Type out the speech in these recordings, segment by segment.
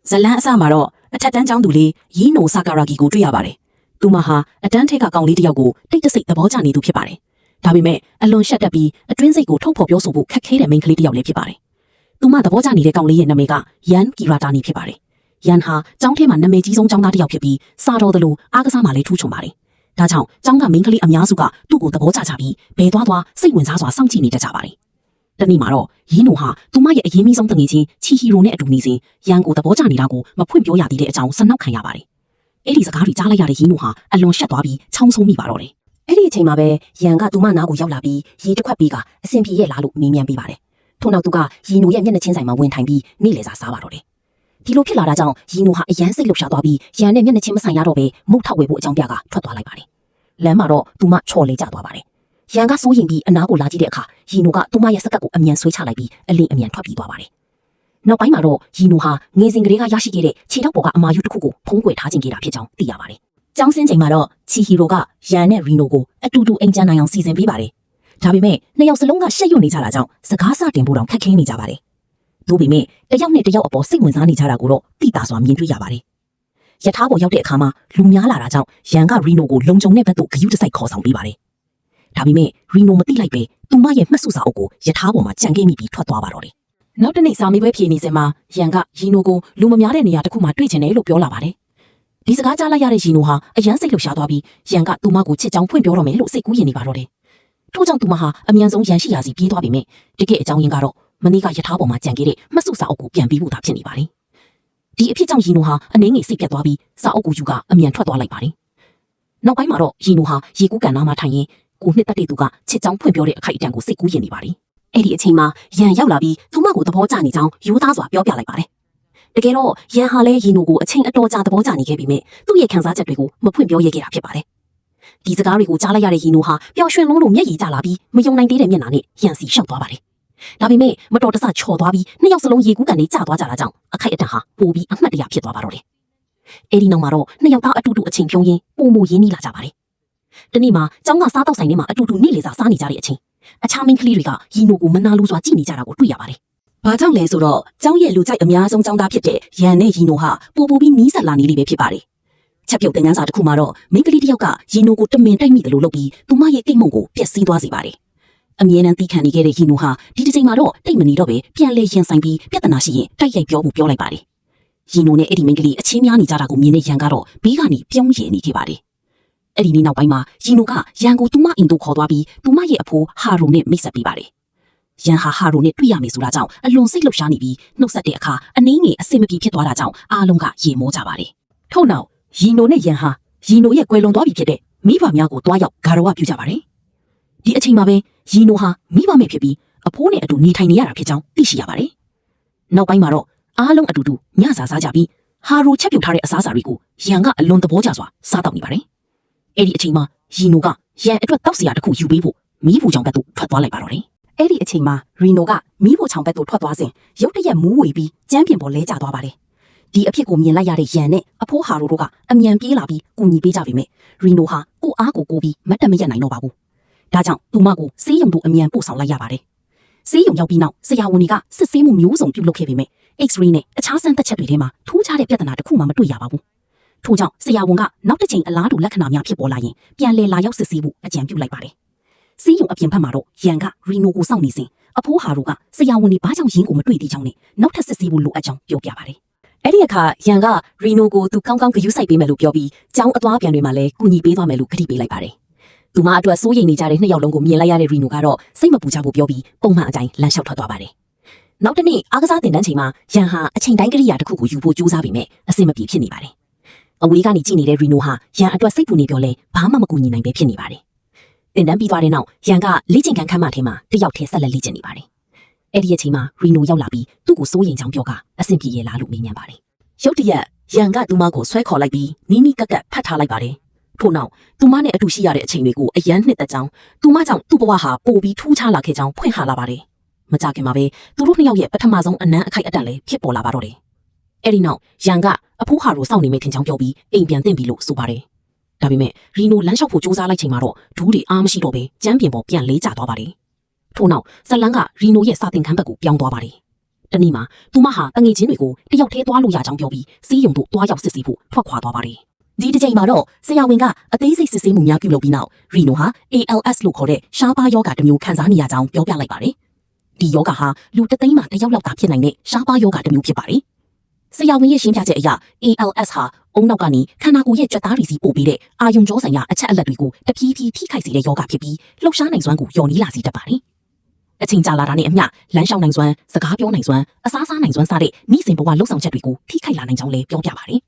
ဇလန်းအစမှာတော့အထက်တန်းကျောင်းသူလေးရီနိုဆာကာရာဂီကိုတွေ့ရပါတယ်။သူမဟာအတန်းထက်ကကောင်လေးတစ်ယောက်ကိုတိတ်တဆိတ်သဘောကျနေသူဖြစ်ပါတယ်။ဒါပေမဲ့အလွန်ရှက်တက်ပြီးအတွင်းစိတ်ကိုထုတ်ဖော်ပြောဆိုဖို့ခက်ခဲတဲ့မိန်းကလေးတစ်ယောက်လည်းဖြစ်ပါတယ်။သူမသဘောကျနေတဲ့ကောင်လေးရဲ့နာမည်ကယန်ကီရာတာနီဖြစ်ပါတယ်။ယန်ဟာကျောင်းထဲမှာနာမည်ကြီးဆုံးကျောင်းသားတစ်ယောက်ဖြစ်ပြီးစားတော်သလိုအားကစားမှလည်းထူးချွန်ပါတယ်။ဒါကြောင့်ကျောင်းကမိန်းကလေးအများစုကသူ့ကိုသဘောကျကြပြီးဘယ်သွားစိတ်ဝင်စားစွာစောင့်ကြည့်နေကြပါတယ်။တနေ့မှာတော့ရီနိုဟာသူမရဲ့အရင်မီဆုံးတငယ်ချင်းချီဟီရိုနဲ့အတူနေစဉ်ယန်ကိုသဘောကျနေတာကိုမဖွင့်ပြောရသေးတဲ့အကြောင်းစနောက်ခံရပါတယ်။အဲ့ဒီစကားတွေကြားလိုက်ရတဲ့ရီနိုဟာအလွန်ရှက်သွားပြီးချောင်းဆိုးမိပါတော့တယ်။အဲ့ဒီအချိန်မှာပဲယန်ကသူမနားကိုရောက်လာပြီးရေတစ်ခွက်ပေးကအဆင်ပြေရဲ့လားလို့မေးမြန်းပေးပါတယ်။ထို့နောက်သူကရီနိုရဲ့မျက်နှာချင်းဆိုင်မှာဝင်ထိုင်ပြီးနေ့လည်စာစားပါတော့တယ်။ဒီလိုဖြစ်လာတာကြောင့်ရီနိုဟာအယမ်းစိတ်လှုပ်ရှားသွားပြီးယန်နဲ့မျက်နှာချင်းမဆိုင်ရတော့ပဲမုတ်ထောက်ဝဲဖို့အကြောင်းပြကထွက်သွားလိုက်ပါတယ်။လမ်းမှာတော့သူမချော်လေကျသွားပါတယ်။ယန်ကစိုးရင်ပြီးအနားကိုလာကြည့်တဲ့အခါရီနိုကသူမရဲ့စကတ်ကိုအမြန်ဆွဲချလိုက်ပြီးအလင်းအမြန်ထွက်ပြေးသွားပါတယ်။နောက်ပိုင်းမှာတော့ရီနိုဟာငယ်စဉ်ကလေးကရရှိခဲ့တဲ့ခြေထောက်ပေါ်ကအမာယူတစ်ခုကိုဖုံးကွယ်ထားခြင်းခဲ့တာဖြစ်ကြောင်းသိရပါတယ်။ကျောင်းဆင်းချိန်မှာတော့ချီဟီရိုကယန်နဲ့ရီနိုကိုအတူတူအိမ်ကျနိုင်အောင်စီစဉ်ပေးပါတယ်။ဒါပေမဲ့နှစ်ယောက်စလုံးကရှက်ရွံ့နေကြတာကြောင့်စကားစတင်ဖို့တောင်ခက်ခဲနေကြပါတယ်။ဒါပေမဲ့တယောက်နဲ့တယောက်အပေါ်စိတ်ဝင်စားနေကြတာကိုတော့သိတာစွာမြင်တွေ့ရပါတယ်။ရထားပေါ်ရောက်တဲ့အခါမှာလူများလာတာကြောင့်ယန်ကရီနိုကိုလုံခြုံတဲ့ဘက်သို့ဂရုတစိုက်ခေါ်ဆောင်ပေးပါတယ်။ဒါပေမဲ့ရီနိုမသိလိုက်ပဲသူမရဲ့မှတ်စုစာအုပ်ကိုရထားပေါ်မှာကြံခဲ့မိပြီးထွက်သွားပါတော့တယ်။နောက်တစ်နေ့စာမေးပွဲဖြေနေစဉ်မှာယန်ကရီနိုကိုလူမများတဲ့နေရာတစ်ခုမှာတွေ့ချင်တယ်လို့ပြောလာပါတယ်။ဒီစကားကြားလိုက်ရတဲ့ရီနိုဟာအယမ်းစိတ်လှုပ်ရှားသွားပြီးယန်ကသူမကိုချစ်ကြောင်းဖွင့်ပြောတော့မယ်လို့စိတ်ကူးရင်နေပါတော့တယ်။ထို့ကြောင့်သူမဟာအမြန်ဆုံးယန်ရှိရာစီပြေးသွားပေမဲ့တကယ်အကြောင်းရင်းကတော့မနေ့ကရထားပေါ်မှာကြံခဲ့တဲ့မှတ်စုစာအုပ်ကိုပြန်ပြီးဖို့သာဖြစ်နေပါတယ်။ဒီအဖြစ်ကြောင့်ရီနိုဟာအနေငယ်စိတ်ပြတ်သွားပြီးစာအုပ်ကိုယူကအမြန်ထွက်သွားလိုက်ပါတယ်။နောက်ပိုင်းမှာတော့ရီနိုဟာရေကူးကန်နားမှာထိုင်ရင်းကိုနှစ်သက်တဲ့သူကချစ်ကြောင်းဖွင့်ပြောတဲ့အခိုက်အတန့်ကိုစိတ်ကူးရင်နေပါတယ်။အဲ့ဒီအချိန်မှာယန်ရောက်လာပြီးသူမကိုသဘောကျနေကြောင်းယူသားစွာပြောပြလိုက်ပါတယ်။တကယ်တော့ယန်ဟာလည်းရီနိုကိုအချိန်အတော်ကြာသဘောကျနေခဲ့ပေမဲ့သူ့ရဲ့ခံစားချက်တွေကိုမဖွင့်ပြောရခဲ့တာဖြစ်ပါတယ်။ဒီစကားတွေကိုကြားလိုက်ရတဲ့ရီနိုဟာပျော်ရွှင်လုံးလို့မျက်ရည်ကျလာပြီးမယုံနိုင်သေးတဲ့မျက်နှာနဲ့ယန်စီရှောက်သွားပါတယ်။ဒါပေမဲ့မတော်တဆချော်သွားပြီးနှစ်ယောက်စလုံးရေကူးကန်နေကျသွားကြတာကြောင့်အခိုက်အတန့်ဟာပိုပြီးအမှတ်တရဖြစ်သွားပါတော့တယ်။အဲ့ဒီနောက်မှာတော့နှစ်ယောက်သားအတူတူအချိန်ဖြုံးရင်းပုံမူရင်းနှီးလာကြပါတယ်။ဒီနေ့မှာကျောင်းကစားတော့ဆိုင်ထဲမှာအတူတူနေ့လည်စာစားနေကြတဲ့အချိန်အခြားမိန်းကလေးတွေကရီနိုကိုမနာလိုစွာကြည့်နေကြတာကိုတွေ့ရပါတယ်။ဘာကြောင့်လဲဆိုတော့ကျောင်းရဲ့လူကြိုက်အများဆုံးကျောင်းသားဖြစ်တဲ့ယန်နဲ့ရီနိုဟာပိုပြီးနီးစပ်လာနေလိမ့်ပဲဖြစ်ပါတယ်။ချက်ပြုတ်တဲ့ငန်းစာတစ်ခုမှာတော့မိန်းကလေးတစ်ယောက်ကရီနိုကိုတမင်တိုက်မိတယ်လို့လုပ်ပြီးသူမရဲ့ကိတ်မုံကိုပျက်စီးသွားစေပါတယ်။အမြဲတမ်းတီးခံနေခဲ့တဲ့ရီနိုဟာဒီတစ်ချိန်မှာတော့တိတ်မနေတော့ပဲပြန်လဲရင်ဆိုင်ပြီးပြဿနာရှိရင်တိုက်ရိုက်ပြောလိုက်ပါတယ်။ရီနိုနဲ့အဲ့ဒီမိန်းကလေးအချင်းများနေကြတာကိုမြင်တဲ့ယန်ကတော့ဘေးကနေပြုံးရည်နေခဲ့ပါတယ်။အဲ့ဒီနေ့နောက်ပိုင်းမှာရီနိုကယန်ကိုသူမအိမ်သို့ခေါ်သွားပြီးသူမရဲ့အဖိုးဟာရိုနဲ့မိတ်ဆက်ပေးပါတယ်။ယန်ဟာရိုနဲ့တွေ့ရမယ်ဆိုတာကြောင့်အလွန်စိတ်လှုပ်ရှားနေပြီးနှုတ်ဆက်တဲ့အခါအနှင်းငယ်အဆင်မပြေဖြစ်သွားတာကြောင့်အားလုံးကရေမောကြပါတယ်။ထို့နောက်ရီနိုနဲ့ယန်ဟာရီနိုရဲ့ကွယ်လွန်သွားပြီဖြစ်တဲ့မိဘများကိုတွားရောက်ဂါရဝပြုကြပါတယ်။ဒီအချိန်မှာပဲရီနိုဟာမိဘမဲ့ဖြစ်ပြီးအဖိုးနဲ့အတူနေထိုင်နေရတာဖြစ်ကြောင်းသိရှိရပါတယ်။နောက်ပိုင်းမှာတော့အားလုံးအတူတူညစာစားကြပြီးဟာရိုချက်ပြုတ်ထားတဲ့အစားအစာတွေကိုယန်ကအလွန်သဘောကျစွာစားတောက်နေပါတယ်။အဲ့ဒီအချိန်မှာရီနိုကယန်အတွက်တောက်စရာတစ်ခုယူပေးဖို့မီးဖိုချောင်ဘက်သို့ထွက်သွားလိုက်ပါတော့တယ်။အဲ့ဒီအချိန်မှာရီနိုကမီးဖိုချောင်ဘက်သို့ထွက်သွားစဉ်ရုတ်တရက်မူးဝေပြီးကျမ်းပြင်ပေါ်လဲကျသွားပါတယ်။ဒီအဖြစ်ကိုမြင်လိုက်ရတဲ့ယန်နဲ့အဖိုးဟာရိုတို့ကအမြန်ပြေးလာပြီးကူညီပေးကြပေမဲ့ရီနိုဟာကိုအားကိုပြီးမတ်တက်မရက်နိုင်တော့ပါဘူး။ဒါကြောင့်သူမကိုဆေးရုံသို့အမြန်ပို့ဆောင်လိုက်ရပါတယ်။ဆေးရုံရောက်ပြီးနောက်ဆရာဝန်တွေကစစ်ဆေးမှုမျိုးစုံပြုလုပ်ခဲ့ပေမဲ့ X-ray နဲ့အခြားစမ်းသပ်ချက်တွေထဲမှာထူးခြားတဲ့ပြဿနာတစ်ခုမှမတွေ့ရပါဘူး။ထို့ကြောင့်ဆရာဝန်ကနောက်တစ်ချိန်အလားတူလက္ခဏာများဖြစ်ပေါ်လာရင်ပြန်လည်လာရောက်စစ်ဆေးဖို့အကြံပြုလိုက်ပါတယ်။ဆေးရုံအပြင်ဘက်မှာတော့ယန်ကရီနိုကိုစောင့်နေစဉ်အဖိုးဟာရိုကဆရာဝန်တွေဘာကြောင့်ရင်းကိုမတွေ့သေးကြောင်းနဲ့နောက်ထပ်စစ်ဆေးဖို့လိုအပ်ကြောင်းပြောပြပါတယ်။အဲ့ဒီအခါယန်ကရီနိုကိုသူကောင်းကောင်းဂရုစိုက်ပေးမယ်လို့ပြောပြီးကျောင်းအသွားပြန်တွေမှာလည်းကူညီပေးသွားမယ်လို့ကတိပေးလိုက်ပါတယ်။သူမအတွက်စိုးရိမ်နေကြတဲ့နှစ်ယောက်လုံးကိုမြင်လိုက်ရတဲ့ရီနိုကတော့စိတ်မပူကြဖို့ပြောပြီးပုံမှန်အတိုင်းလမ်းလျှောက်ထွက်သွားပါတယ်။နောက်တစ်နေ့အားကစားတင်တန်းချိန်မှာယန်ဟာအချိန်တိုင်းကိရိယာတစ်ခုကိုယူဖို့ကြိုးစားပေမဲ့အဆင်မပြေဖြစ်နေပါတယ်။အဝေးကနေကြည့်နေတဲ့ရီနိုဟာယန်အတွက်စိတ်ပူနေပြောလဲဘာမှမကူညီနိုင်ပဲဖြစ်နေပါတယ်။တင်တန်းပြီးသွားတဲ့နောက်ယန်ကလေ့ကျင့်ခန်းခန်းမထဲမှာတယောက်တည်းဆက်လက်လေ့ကျင့်နေပါတယ်။အဲ့ဒီအချိန်မှာရီနိုရောက်လာပြီးသူ့ကိုစိုးရိမ်ကြောင်းပြောကအဆင်ပြေရလားလို့မေးမြန်းပါတယ်။ရုတ်တရက်ယန်ကသူမကိုဆွဲခေါ်လိုက်ပြီးနီးနီးကပ်ကပ်ဖတ်ထားလိုက်ပါတယ်။ထို့နောက်သူမနဲ့အတူရှိရတဲ့အချိန်တွေကိုအယမ်းနှစ်သက်ကြောင်းသူမကြောင့်သူ့ဘဝဟာပိုပြီးထူးခြားလာခဲ့ကြောင်းဖွင့်ဟလာပါတယ်။မကြခင်မှာပဲသူတို့နှစ်ယောက်ရဲ့ပထမဆုံးအနမ်းအခိုက်အတန့်လည်းဖြစ်ပေါ်လာပါတော့တယ်။အဲ့ဒီနောက်ယန်ကအဖိုးဟာရိုစောင့်နေမိခင်ကြောင်းပြောပြီးအိမ်ပြန်တင်ပြီလို့ဆိုပါတယ်။ဒါပေမဲ့ရီနိုလမ်းလျှောက်ဖို့ကြိုးစားလိုက်ချိန်မှာတော့ဒူးတွေအားမရှိတော့ပဲကျမ်းပြင်ပေါ်ပြန်လေးကျသွားပါတယ်။ထို့နောက်ဇလန်းကရီနိုရဲ့စာသင်ခန်းဘက်ကိုပြောင်းသွားပါတယ်။ တနေ့မှာသူမဟာတငယ်ချင်းတွေကိုတယောက်တည်းသွားလို့ရကြောင်းပြောပြီးစီးရုံတို့တွားရောက်စစ်ဆေးဖို့ထွက်ခွာသွားပါတယ်ဒီတစ်ချိန်မှာတော့ဆရာဝန်ကအသေးစိတ်စစ်ဆေးမှုများပြုလုပ်ပြီးနောက်ရီနိုဟာ ALS လို့ခေါ်တဲ့ရှားပါးယောဂတစ်မျိုးခံစားနေရကြောင်းပြောပြလိုက်ပါတယ်ဒီယောဂဟာလူတစ်သိန်းမှာတစ်ယောက်လောက်သာဖြစ်နိုင်တဲ့ရှားပါးယောဂတစ်မျိုးဖြစ်ပါတယ်ဆရာဝန်ရဲ့ရှင်းပြချက်အရ ALS ဟာအုံနောက်ကနေခန္ဓာကိုယ်ရဲ့ကြွက်သားတွေစီပို့ပေးတဲ့အာယုံကြောဆိုင်ရာအချက်အလက်တွေကိုတဖြည်းဖြည်းထိခိုက်စေတဲ့ယောဂဖြစ်ပြီးလှုပ်ရှားနိုင်စွမ်းကိုလျော်နီးလာစေတတ်ပါတယ်အချိန်ကြာလာတာနဲ့အမျှလမ်းလျှောက်နိုင်စွမ်းစကားပြောနိုင်စွမ်းအစားစားနိုင်စွမ်းစတဲ့မိစဉ်ဘဝလှုပ်ဆောင်ချက်တွေကိုထိခိုက်လာနိုင်ကြောင်းလည်းပြောပြပါတယ်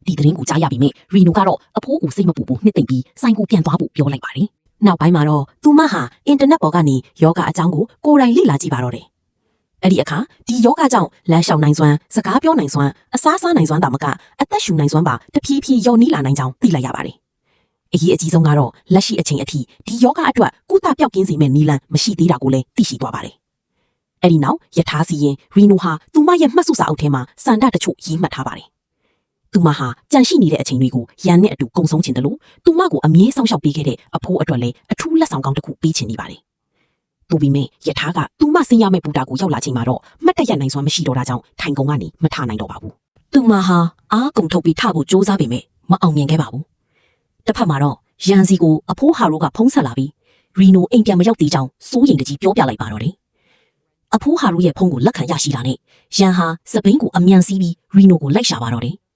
ဒီသတင်းကိုကြားရပြီးမြရီနိုကတော့အဖိုးဦးစိတ်မပူဘူးနှစ်သိမ့်ပြီးဆိုင်ကိုပြန်သွားဖို့ပြောလိုက်ပါတယ်နောက်ပိုင်းမှာတော့သူမဟာအင်တာနက်ပေါ်ကနေယောဂအကြောင်းကိုကိုယ်တိုင်လေ့လာကြည့်ပါတော့တယ်အဲ့ဒီအခါဒီယောဂကြောင့်လမ်းလျှောက်နိုင်စွမ်းစကားပြောနိုင်စွမ်းအစားစားနိုင်စွမ်းတာမကအသက်ရှူနိုင်စွမ်းပါတဖြည်းဖြည်းလျော်နီးလာနိုင်ကြောင်းသိလိုက်ရပါတယ်အရေးအကြီးဆုံးကတော့လက်ရှိအချိန်အထိဒီယောဂအတွက်ကုသပျောက်ကင်းစေမဲ့နည်းလမ်းမရှိသေးတာကိုလည်းသိရှိသွားပါတယ်အဲ့ဒီနောက်ယထာစီရင်ရီနိုဟာသူမရဲ့မှတ်စုစာအုပ်ထဲမှာစန္ဒတချို့ရေးမှတ်ထားပါတယ်သူမဟာကြံရှိနေတဲ့အချိန်တွေကိုရန်နဲ့အတူကုံဆုံးခြင်းတလို့သူမကိုအမြဲစောင့်ရှောက်ပေးခဲ့တဲ့အဖိုးအတွက်လည်းအထူးလက်ဆောင်ကောင်းတစ်ခုပေးချင်နေပါတယ်။သူပြီးမြယထာကသူမဆင်းရမယ့်ဘူတာကိုရောက်လာချိန်မှာတော့မှတ်တရနိုင်စွမ်းမရှိတော့တာကြောင့်ထိုင်ကုန်ကနေမထနိုင်တော့ပါဘူး။သူမဟာအားကုန်ထုတ်ပြီးထဖို့စ조사ပေမဲ့မအောင်မြင်ခဲ့ပါဘူး။တစ်ဖက်မှာတော့ရန်စီကိုအဖိုးဟာရိုကဖုံးဆက်လာပြီးရီနိုအိမ်ပြန်မရောက်သေးကြောင်းစိုးရိမ်တကြီးပြောပြလိုက်ပါတော့တယ်။အဖိုးဟာရိုရဲ့ဖုံးကိုလက်ခံရရှိတာနဲ့ရန်ဟာစပိန်ကိုအမြန်စီးပြီးရီနိုကိုလိုက်ရှာပါတော့တယ်။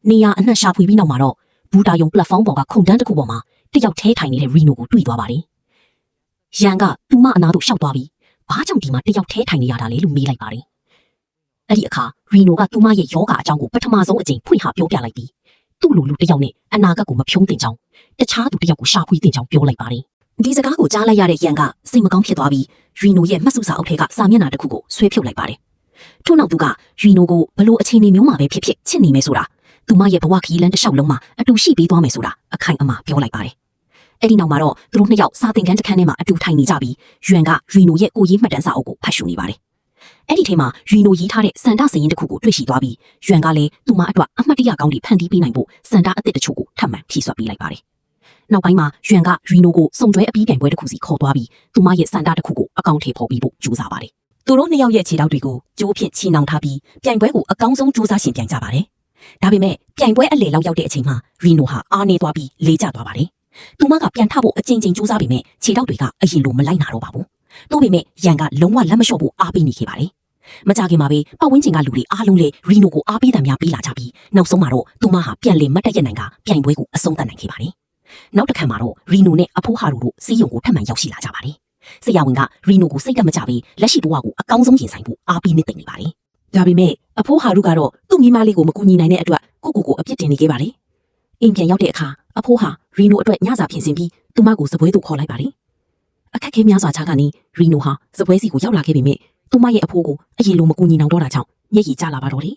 နေရအနှက်ရှာဖွေပြီးနောက်မှာတော့ဘူတာယုံပလက်ဖောင်းပေါ်ကခုန်တန်းတစ်ခုပေါ်မှာတယောက်ထဲထိုင်နေတဲ့ရီနိုကိုတွေ့သွားပါတယ်။ရန်ကသူမအနာတို့ရှောက်သွားပြီးဘာကြောင့်ဒီမှာတယောက်ထဲထိုင်နေရတာလဲလို့မေးလိုက်ပါတယ်။အဲ့ဒီအခါရီနိုကသူမရဲ့ယောဂအကြောင်းကိုပထမဆုံးအကြိမ်ဖွင့်ဟပြောပြလိုက်ပြီးသူ့လူတယောက်နဲ့အနာဂတ်ကိုမဖြုံးတင်ကြောင်းတခြားသူတယောက်ကိုရှာဖွေတင်ကြောင်းပြောလိုက်ပါတယ်။ဒီစကားကိုကြားလိုက်ရတဲ့ရန်ကစိတ်မကောင်းဖြစ်သွားပြီးရီနိုရဲ့မှတ်စုစာအုပ်ထဲကစာမျက်နှာတစ်ခုကိုဆွဲဖြုတ်လိုက်ပါတယ်။ထို့နောက်သူကရီနိုကိုဘလို့အခြေအနေမျိုးမှာပဲဖြစ်ဖြစ်ချစ်နေမယ်ဆိုတာသူမရဲ့ဘဝခရီးလမ်းတစ်လျှောက်လုံးမှာအတူရှိပေးသွားမယ်ဆိုတာအခိုင်အမာပြောလိုက်ပါတယ်။အဲ့ဒီနောက်မှာတော့သူတို့နှစ်ယောက်စာသင်ခန်းတစ်ခန်းထဲမှာအတူထိုင်နေကြပြီးယွမ်ကရီနိုရဲ့ကိုရေးမှတ်တမ်းစာအုပ်ကိုဖတ်ရှုနေပါတယ်။အဲ့ဒီထဲမှာရီနိုရေးထားတဲ့စန္ဒစရင်တစ်ခုကိုတွေ့ရှိသွားပြီးယွမ်ကလည်းသူမအတွက်အမှတ်တရကောင်းတွေဖန်တီးပေးနိုင်ဖို့စန္ဒအသစ်တချို့ကိုထပ်မံဖြည့်ဆွတ်ပေးလိုက်ပါတယ်။နောက်ပိုင်းမှာယွမ်ကရီနိုကိုစုံတွဲအပြီးပြိုင်ပွဲတစ်ခုစီခေါ်သွားပြီးသူမရဲ့စန္ဒတစ်ခုကိုအကောင့်ထဲပေါ်ပြီးဖို့ကြိုးစားပါတယ်။သူတို့နှစ်ယောက်ရဲ့ခြေထောက်တွေကိုကြိုးဖြင့်ချီနှောင်ထားပြီးပြိုင်ပွဲကိုအကောင်းဆုံးကြိုးစားရှင်ပြိုင်ကြပါတယ်။ဒါပေမဲ့ပြိုင်ပွဲအလေလောက်ရောက်တဲ့အချိန်မှာရီနိုဟာအားနေသွားပြီးလေးကျသွားပါတယ်။သူမကပြန်ထဖို့အကြိမ်ကြိမ်ကြိုးစားပေမဲ့ခြေထောက်တွေကအရင်လိုမလိုက်နိုင်တော့ပါဘူး။သို့ပေမဲ့ရန်ကလုံးဝလက်မလျှော့ဖို့အားပေးနေခဲ့ပါတယ်။မကြခင်မှာပဲပတ်ဝန်းကျင်ကလူတွေအားလုံးလည်းရီနိုကိုအားပေးတယ်များပေးလာကြပြီးနောက်ဆုံးမှာတော့သူမဟာပြန်လည်မတ်တက်ရနိုင်ကပြိုင်ပွဲကိုအဆုံးသတ်နိုင်ခဲ့ပါတယ်။နောက်တစ်ခါမှာတော့ရီနိုနဲ့အဖိုးဟာတို့စီးရုံကိုထပ်မံရောက်ရှိလာကြပါတယ်။ဆရာဝန်ကရီနိုကိုစိတ်တက်မကြပြီးလက်ရှိဘဝကိုအကောင်းဆုံးရင်ဆိုင်ဖို့အားပေးနေသိနေပါတယ်။ဒါပေမဲ့အဖိုးဟာတို့ကတော့သူ့မိမလေးကိုမကူညီနိုင်တဲ့အတွက်ကိုအပြစ်တင်နေခဲ့ပါလေ။အိမ်ပြန်ရောက်တဲ့အခါအဖိုးဟာရီနိုအတွက်ညစာပြင်ဆင်ပြီးသူမကိုစပွဲသို့ခေါ်လိုက်ပါလေ။အခက်ခဲများစွာချာကနေရီနိုဟာစပွဲစီကိုရောက်လာခဲ့ပေမဲ့သူမရဲ့အဖိုးကိုအရင်လိုမကူညီနိုင်တော့တာကြောင့်မျက်ရည်ကျလာပါတော့တယ်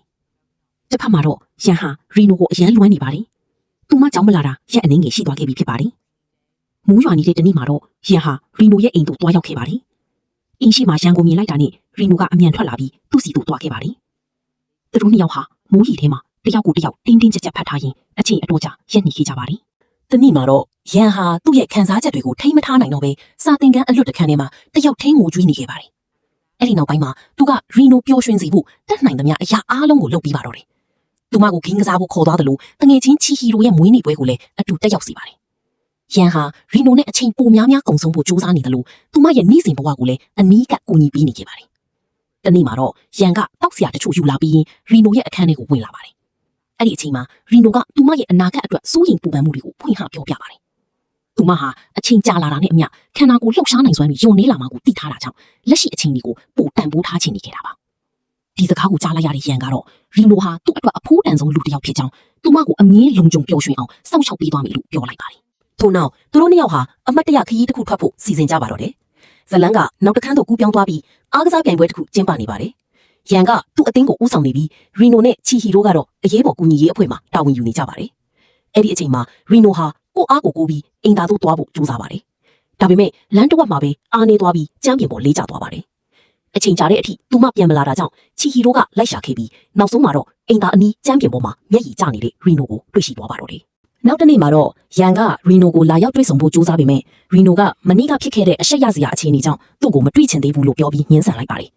။တစ်ဖက်မှာတော့ရန်ဟာရီနိုကိုအရန်လွမ်းနေပါလေ။သူမကြောင့်မလာတာရက်အနေငယ်ရှိသွားခဲ့ပြီဖြစ်ပါတယ်။မူးရွာနေတဲ့တနေ့မှာတော့ရန်ဟာရီနိုရဲ့အိမ်သို့တွားရောက်ခဲ့ပါလေ။အင်းရှိမှရန်ကိုမြင်လိုက်တာနဲ့ရီနိုကအမြန်ထွက်လာပြီးသူ့စီသို့တွားခဲ့ပါလေ။သူတို့နှစ်ယောက်ဟာမိုးရီထဲမှာတယောက်ကိုတယောက်တင်းတင်းကြပ်ကြပ်ဖတ်ထားရင်အချိန်အတော်ကြာရက်နေခဲ့ကြပါလေ။တနေ့မှာတော့ရန်ဟာသူ့ရဲ့ခံစားချက်တွေကိုထိမ့်မထားနိုင်တော့ပဲစာသင်ခန်းအလွတ်တခန်းထဲမှာတယောက်ထင်းငိုကြွေးနေခဲ့ပါတယ်။အဲ့ဒီနောက်ပိုင်းမှာသူကရီနိုပျော်ရွှင်စေဖို့တတ်နိုင်သမျှအရာအားလုံးကိုလုပ်ပြီးပါတော့တယ်။သူမကိုဂင်းကစားဖို့ခေါ်သွားတယ်လို့တငယ်ချင်းချီဟီရိုရဲ့မွေးနေ့ပွဲကိုလည်းအတူတက်ရောက်စေပါတယ်။ရန်ဟာရီနိုနဲ့အချိန်ပိုများကုံဆုံးဖို့ကြိုးစားနေတယ်လို့သူမရဲ့နှီးစဉ်ဘဝကိုလည်းအနီးကပ်ကူညီပေးနေခဲ့ပါတယ်။တနေ့မှာတော့ရန်ကတောက်စရာတချို့ယူလာပြီးရီနိုရဲ့အခန်းထဲကိုဝင်လာပါတယ်။အဲ့ဒီအချိန်မှာရီနိုကသူမရဲ့အနာဂတ်အတွက်စိုးရိမ်ပူပန်မှုတွေကိုဖွင့်ဟပြောပြပါတယ်။သူမဟာအချိန်ကြာလာတာနဲ့အမျှခန္ဓာကိုယ်လှုပ်ရှားနိုင်စွမ်းတွေယုံနေလာမှကိုသိထားတာကြောင့်လက်ရှိအချိန်တွေကိုပိုတန်ဖိုးထားချင်နေခဲ့တာပါ။ဒီစကားကိုကြားလိုက်ရတဲ့ရန်ကတော့ရီနိုဟာသူ့အတွက်အဖိုးတန်ဆုံးလူတစ်ယောက်ဖြစ်ကြောင်းသူမကိုအမြဲလုံခြုံပျော်ရွှင်အောင်စောင့်ရှောက်ပေးသွားမယ်လို့ပြောလိုက်ပါတယ်။ထို့နောက်သူတို့နှစ်ယောက်ဟာအမတ်တရခရီးတစ်ခုထွက်ဖို့စီစဉ်ကြပါတော့တယ်။ဇလန်းကနောက်တစ်ခန်းသို့ကူးပြောင်းသွားပြီးအားကစားပြိုင်ပွဲတစ်ခုကျင်းပနေပါတယ်။ရန်ကသူ့အသင်းကိုဦးဆောင်နေပြီးရီနိုနဲ့ချီဟီရိုကတော့အရေးပေါ်ကူညီရေးအဖွဲ့မှာတာဝန်ယူနေကြပါတယ်။အဲ့ဒီအချိန်မှာရီနိုဟာကိုအားကိုပြီးအင်တာသို့သွားဖို့ကြိုးစားပါတယ်။ဒါပေမဲ့လမ်းတစ်ဝက်မှာပဲအားနေသွားပြီးကျမ်းပြင်ပေါ်လေးကျသွားပါတယ်။အချိန်ကြာတဲ့အထိသူမပြန်မလာတာကြောင့်ချီဟီရိုကလိုက်ရှာခဲ့ပြီးနောက်ဆုံးမှာတော့အင်တာအနီးကျမ်းပြင်ပေါ်မှာမျက်ရည်ကျနေတဲ့ရီနိုကိုတွေ့ရှိသွားပါတော့တယ်။နောက်တစ်နေ့မှာတော့ရန်ကရီနိုကိုလာရောက်တွေ့ဆုံဖို့ကြိုးစားပေမဲ့ရီနိုကမနေ့ကဖြစ်ခဲ့တဲ့အရှက်ရစရာအခြေအနေကြောင့်သူ့ကိုမတွေ့ချင်သေးဘူးလို့ပြောပြီးညှင်းဆန်လိုက်ပါတယ်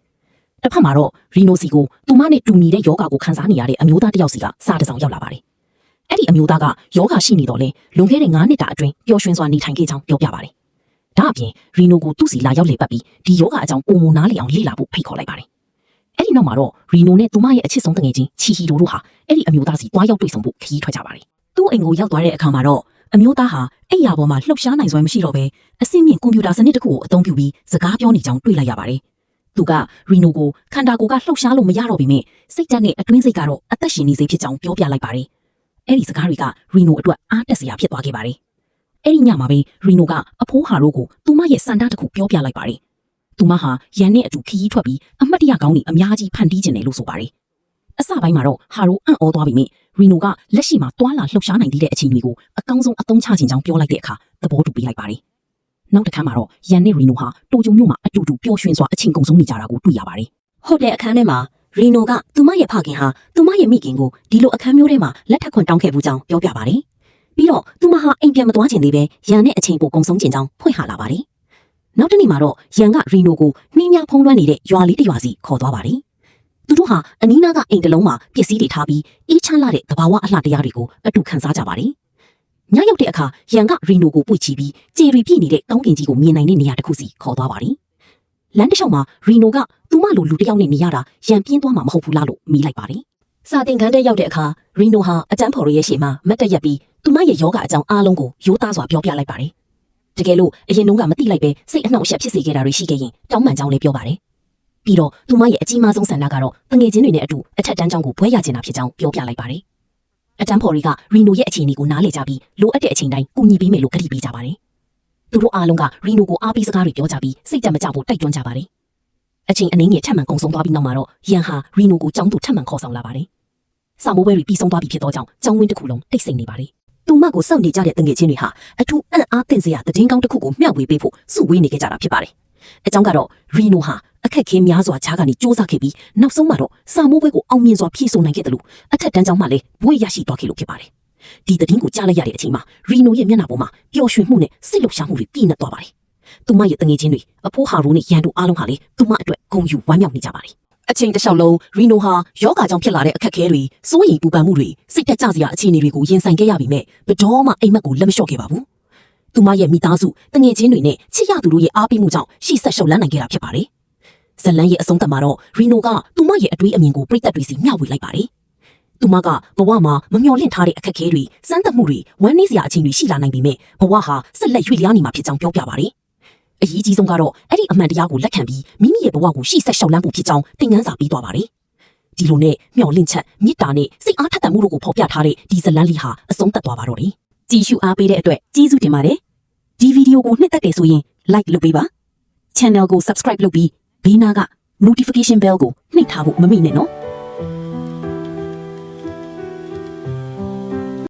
တစ်ဖက်မှာတော့ရီနိုစီကိုသူမနဲ့တူညီတဲ့ယောဂကိုခံစားနေရတဲ့အမျိုးသားတစ်ယောက်စီကစာတစ်စောင်ရောက်လာပါတယ်။အဲ့ဒီအမျိုးသားကယောဂရှိနေတော့လေလွန်ခဲ့တဲ့9နှစ်တာအတွင်းပျော်ရွှင်စွာနေထိုင်ခဲ့ကြောင်းပြောပြပါတယ်။ဒါအပြင်ရီနိုကိုသူ့စီလာရောက်လေပတ်ပြီးဒီယောဂအကြောင်းပုံမနားလည်အောင်လေ့လာဖို့ဖိတ်ခေါ်လိုက်ပါတယ်။အဲ့ဒီနောက်မှာတော့ရီနိုနဲ့သူမရဲ့အချစ်ဆုံးတငယ်ချင်းချီဟီရိုတို့ဟာအဲ့ဒီအမျိုးသားစီတွားရောက်တွေ့ဆုံဖို့ခရီးထွက်ကြပါတယ်။သူ့အိမ်ကိုရောက်သွားတဲ့အခါမှာတော့အမျိုးသားဟာအိမ်ယာပေါ်မှာလှုပ်ရှားနိုင်စွမ်းမရှိတော့ဘဲအဆင့်မြင့်ကွန်ပျူတာစနစ်တစ်ခုကိုအသုံးပြုပြီးစကားပြောနေကြောင်းတွေ့လိုက်ရပါတယ်။သူကရီနိုကိုခန္ဓာကိုယ်ကလှုပ်ရှားလို့မရတော့ပေမဲ့စိတ်ဓာတ်နဲ့အတွင်းစိတ်ကတော့အသက်ရှင်နေစေဖြစ်ကြောင်းပြောပြလိုက်ပါတယ်။အဲ့ဒီစကားတွေကရီနိုအတွက်အားတက်စရာဖြစ်သွားခဲ့ပါတယ်။အဲ့ဒီညမှာပဲရီနိုကအဖိုးဟာတို့ကိုသူမရဲ့စန္ဒတစ်ခုပြောပြလိုက်ပါတယ်။သူမဟာရန်နဲ့အတူခရီးထွက်ပြီးအမှတ်တရကောင်းတွေအများကြီးဖန်တီးခြင်းတယ်လို့ဆိုပါတယ်။အစပိုင်းမှာတော့ဟာရိုအံ့ဩသွားပြီမြရီနိုကလက်ရှိမှာတွာလာလှုပ်ရှားနိုင်တဲ့အချိန်တွေကိုအကောင်းဆုံးအသုံးချခြင်းကြောင်းပြောလိုက်တဲ့အခါသဘောတူပေးလိုက်ပါတယ်။နောက်တစ်ခါမှာတော့ရန်နဲ့ရီနိုဟာတိုကျိုမြို့မှာအတူတူပျော်ရွှင်စွာအချိန်ကုန်ဆုံးနေကြတာကိုတွေ့ရပါတယ်။ဟုတ်တဲ့အခန်းထဲမှာရီနိုကသူမရဲ့ဖခင်ဟာသူမရဲ့မိခင်ကိုဒီလိုအခန်းမျိုးထဲမှာလက်ထပ်ခွင့်တောင်းခဲ့မှုကြောင်းပြောပြပါတယ်။ပြီးတော့သူမဟာအိမ်ပြန်မသွားခြင်းသေးပဲရန်နဲ့အချိန်ပိုကုန်ဆုံးခြင်းကြောင်းဖွင့်ဟလာပါတယ်။နောက်တစ်နေ့မှာတော့ရန်ကရီနိုကိုနှင်းများဖုံးလွှမ်းနေတဲ့ရွာလေးတစ်ရွာစီခေါ်သွားပါတယ်။သူတို့ဟာအနီးနားကအိမ်တစ်လုံးမှာပစ္စည်းတွေထားပြီးအေးချမ်းလာတဲ့သဘာဝအလှတရားတွေကိုအတူခံစားကြပါတယ်။ညရောက်တဲ့အခါရန်ကရီနိုကိုပွေ့ချပြီးကျေရီပြည့်နေတဲ့ကောင်းကင်ကြီးကိုမြင်နိုင်တဲ့နေရာတစ်ခုစီခေါ်သွားပါတယ်။လမ်းတစ်လျှောက်မှာရီနိုကသူမလိုလူတစ်ယောက်နဲ့နေရတာရန်ပြင်းသွားမှာမဟုတ်ဘူးလားလို့မေးလိုက်ပါတယ်။စာတင်ခန်းထဲရောက်တဲ့အခါရီနိုဟာအတန်းဖော်ရရဲ့ရှေ့မှာမတ်တက်ရက်ပြီးသူမရဲ့ယောဂအကြောင်းအားလုံးကိုရိုးသားစွာပြောပြလိုက်ပါတယ်။တကယ်လို့အရင်တုန်းကမသိလိုက်ပဲစိတ်အနှောက်အယှက်ဖြစ်စေခဲ့တာတွေရှိခဲ့ရင်တောင်းပန်ကြောင်းလည်းပြောပါတယ်။ပြီးတော့သူမရဲ့အကြီးမားဆုံးဆန္ဒကတော့တငယ်ချင်းတွေနဲ့အတူအထက်တန်းကျောင်းကိုဘွဲရချင်တာဖြစ်ကြောင်းပြောပြလိုက်ပါတယ်။အတန်းဖော်ရီကရီနိုရဲ့အခြေအနေကိုနားလည်ကြပြီးလိုအပ်တဲ့အချိန်တိုင်းကူညီပေးမယ်လို့ကတိပေးကြပါတယ်။သူတို့အားလုံးကရီနိုကိုအားပေးစကားတွေပြောကြပြီးစိတ်ကြမကြဖို့တိုက်တွန်းကြပါတယ်။အချိန်အနည်းငယ်ထပ်မံကုန်ဆုံးသွားပြီးနောက်မှာတော့ရန်ဟာရီနိုကိုကျောင်းသို့ထပ်မံခေါ်ဆောင်လာပါတယ်။စာမိုးပွဲတွေပြီးဆုံးသွားပြီဖြစ်သောကြောင့်ကျောင်းဝင်းတစ်ခုလုံးတိတ်ဆိတ်နေပါတယ်။သူမကိုစောင့်နေကြတဲ့တငယ်ချင်းတွေဟာအထူးအံ့အားသင့်စရာသတင်းကောင်းတစ်ခုကိုမျှဝေပေးဖို့စုဝေးနေကြတာဖြစ်ပါတယ်။အကြောင်းကတော့ရီနိုဟာအခက်ခဲများစွာခြားကနေစူးစမ်းခဲ့ပြီးနောက်ဆုံးမှာတော့စာမိုးပွဲကိုအောင်မြင်စွာဖြည့်ဆို့နိုင်ခဲ့တယ်လို့အထက်တန်းကျောင်းမှလည်းဘွဲရရှိသွားခဲ့လို့ဖြစ်ပါတယ်။ဒီသတင်းကိုကြားလိုက်ရတဲ့အချိန်မှာရီနိုရဲ့မျက်နှာပေါ်မှာပျော်ရွှင်မှုနဲ့စိတ်လှုပ်ရှားမှုတွေပြည့်နှက်သွားပါတယ်။သူမရဲ့တငယ်ချင်းတွေအဖိုးဟာရိုနဲ့ရန်တို့အားလုံးဟာလည်းသူမအတွက်ဂုဏ်ယူဝမ်းမြောက်နေကြပါတယ်။အချိန်တစ်လျှောက်လုံးရီနိုဟာယောဂါကြောင့်ဖြစ်လာတဲ့အခက်ခဲတွေစိုးရိမ်ပူပန်မှုတွေစိတ်တက်ကြစရာအခြေအနေတွေကိုရင်ဆိုင်ခဲ့ရပြီးမြဲဘယ်တော့မှအိမ်မက်ကိုလက်မလျှော့ခဲ့ပါဘူး။သူမရဲ့မိသားစုတငယ်ချင်းတွေနဲ့ချစ်ရသူတို့ရဲ့အားပေးမှုကြောင့်ရှေ့ဆက်ရှုပ်လန်းနိုင်ခဲ့တာဖြစ်ပါတယ်။ဇလန်ရဲ့အဆုံးသတ်မှာတော့ရီနိုကသူမရဲ့အတွေးအမြင်ကိုပြိသက်တွေစီမျှဝေလိုက်ပါတယ်။သူမကဘဝမှာမမျှော်လင့်ထားတဲ့အခက်အခဲတွေစမ်းသပ်မှုတွေဝမ်းနည်းစရာအချိန်တွေရှိလာနိုင်ပေမဲ့ဘဝဟာဆက်လက်ရွေ့လျားနေမှာဖြစ်ကြောင်းပြောပြပါတယ်။အရေးကြီးဆုံးကတော့အဲ့ဒီအမှန်တရားကိုလက်ခံပြီးမိမိရဲ့ဘဝကိုရှေ့ဆက်ရှောက်လန်းဖို့ဖြစ်ကြောင်းသင်ခန်းစာပေးသွားပါတယ်။ဒီလိုနဲ့မျှော်လင့်ချက်မေတ္တာနဲ့စိတ်အားထက်သန်မှုတို့ကိုဖော်ပြထားတဲ့ဒီဇလန်လေးဟာအဆုံးသတ်သွားပါတော့တယ်။ကြည့်ရှုအားပေးတဲ့အတွက်ကျေးဇူးတင်ပါတယ်။ဒီဗီဒီယိုကိုနှစ်သက်တယ်ဆိုရင် like လုပ်ပေးပါ။ channel ကို subscribe လုပ်ပြီးဘေးနားက notification bell ကိုနှိပ်ထားဖို့မမေ့နဲ့နော်။